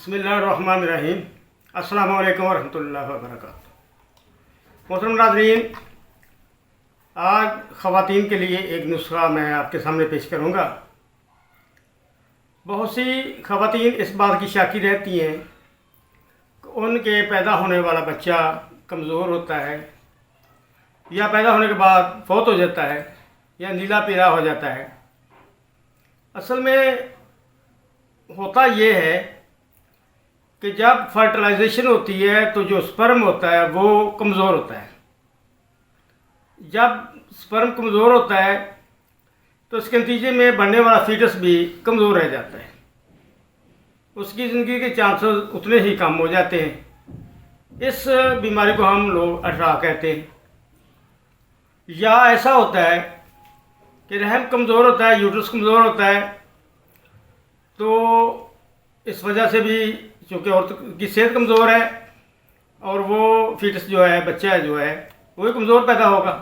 बिस्मिल्लाहिर्रहमानिर्रहीम। अस्सलामु अलैकुम वरहमतुल्लाहि वबरकातुहू। मोहतरम नाज़रीन, आज ख़वातीन के लिए एक नुस्ख़ा मैं आपके सामने पेश करूँगा। बहुत सी ख़वातीन इस बात की शाकी रहती हैं कि उनके पैदा होने वाला बच्चा कमज़ोर होता है या पैदा होने के बाद फौत हो जाता है या नीला पीला हो जाता है। असल में होता ये है कि जब फर्टिलाइजेशन होती है तो जो स्पर्म होता है वो कमज़ोर होता है। जब स्पर्म कमज़ोर होता है तो इसके नतीजे में बनने वाला फीटस भी कमज़ोर रह जाता है। उसकी ज़िंदगी के चांसेस उतने ही कम हो जाते हैं। इस बीमारी को हम लोग अठरा कहते हैं। या ऐसा होता है कि रहम कमज़ोर होता है, यूट्रस कमज़ोर होता है, तो इस वजह से भी चूँकि औरत की सेहत कमज़ोर है और वो फीटस जो है, बच्चा जो है, वही कमज़ोर पैदा होगा।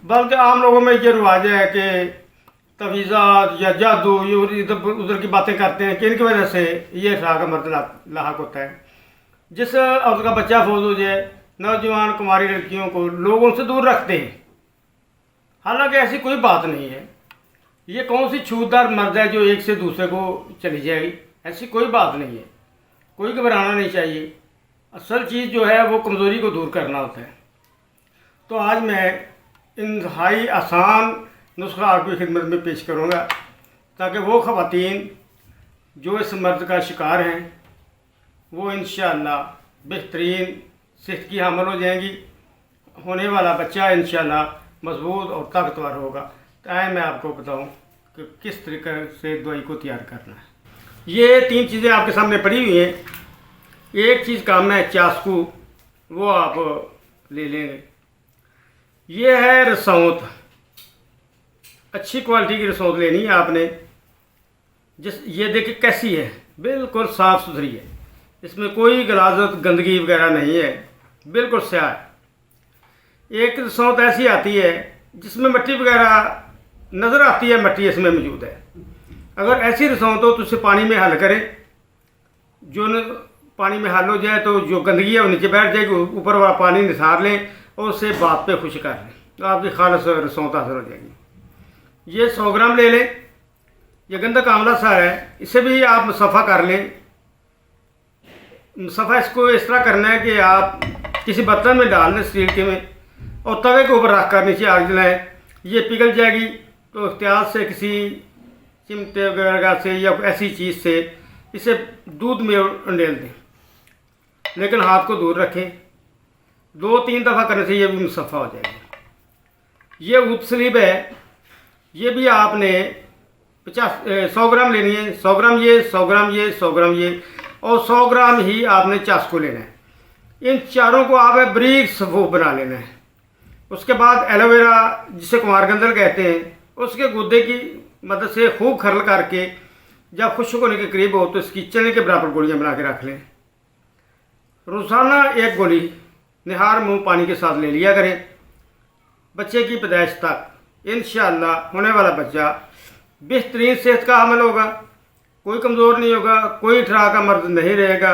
बल्कि आम लोगों में ये रिवाज है कि तवीज़ात या जादू ये इधर उधर की बातें करते हैं कि इनकी वजह से ये शाह का मर्द लाहक होता है। जिस औरत का बच्चा फौत हो जाए, नौजवान कुमारी लड़कियों को लोग उनसे दूर रखते हैं। हालांकि ऐसी कोई बात नहीं है। ये कौन सी छूतदार मर्द है जो एक से दूसरे को चली जाएगी? ऐसी कोई बात नहीं है। कोई घबराना नहीं चाहिए। असल चीज़ जो है वो कमज़ोरी को दूर करना होता है। तो आज मैं इंतहाई आसान नुस्खा आपकी खिदमत में पेश करूँगा ताकि वो ख़वातीन जो इस मर्द का शिकार हैं वो इंशाअल्लाह बेहतरीन सेहत की हामिल हो जाएंगी। होने वाला बच्चा इंशाअल्लाह मजबूत और ताकतवर होगा। तो आए मैं आपको बताऊं कि किस तरीके से दवाई को तैयार करना है। ये 3 चीज़ें आपके सामने पड़ी हुई हैं। एक चीज़ काम है चास्कू, वो आप ले लेंगे। ये है रसौंत, अच्छी क्वालिटी की रसौंत लेनी है आपने। ये देखिए कैसी है, बिल्कुल साफ़ सुथरी है, इसमें कोई गलाजत गंदगी वगैरह नहीं है, बिल्कुल स्याह है। एक रसौंत ऐसी आती है जिसमें मिट्टी वगैरह नज़र आती है, मिट्टी इसमें मौजूद है। अगर ऐसी रसौंत हो तो उसे पानी में हल करें। जो पानी में हल हो जाए तो जो गंदगी है वो नीचे बैठ जाएगी, ऊपर वाला पानी निसार लें और उसे बात पे खुश कर लें, तो आपकी खालिस रसौंत हासिल हो जाएगी। ये 100 ग्राम ले लें। ये गंधक आंवला सार है, इसे भी आप मुसफ़ा कर लें। मुसफ़ा इसको इस तरह करना है कि आप किसी बर्तन में डाल लें, स्टील के में, और तवे के ऊपर रख कर नीचे आग जलाएं। ये पिघल जाएगी तो एहतियात से किसी चिमटे वगैरह से या ऐसी चीज़ से इसे दूध में उंडेल दें, लेकिन हाथ को दूर रखें। 2-3 दफ़ा करने से ये भी मुसफ़ा हो जाएगा। ये ऊत सलीब है, ये भी आपने 100 ग्राम लेनी है। 100 ग्राम ये, 100 ग्राम ये, 100 ग्राम ये और 100 ग्राम ही आपने चास्कू लेना है। इन चारों को आप बारीक सफ़ूफ बना लेना है। उसके बाद एलोवेरा, जिसे कुमारगंदल कहते हैं, उसके गुद्दे की मदद से खूब खरल करके जब खुश्क होने के करीब हो तो इसकी चने के बराबर गोलियां बना के रख लें। रोज़ाना 1 गोली निहार मुंह पानी के साथ ले लिया करें बच्चे की पैदाइश तक। इंशाअल्लाह होने वाला बच्चा बेहतरीन सेहत का हामिल होगा, कोई कमज़ोर नहीं होगा, कोई ठरा का मर्द नहीं रहेगा।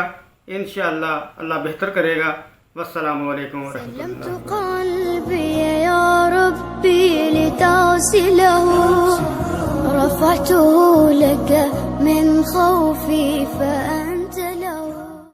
इंशाअल्लाह अल्लाह बेहतर करेगा। वस्सलामु अलैकुम रफ़अतहू लक मिन खौफ़ी।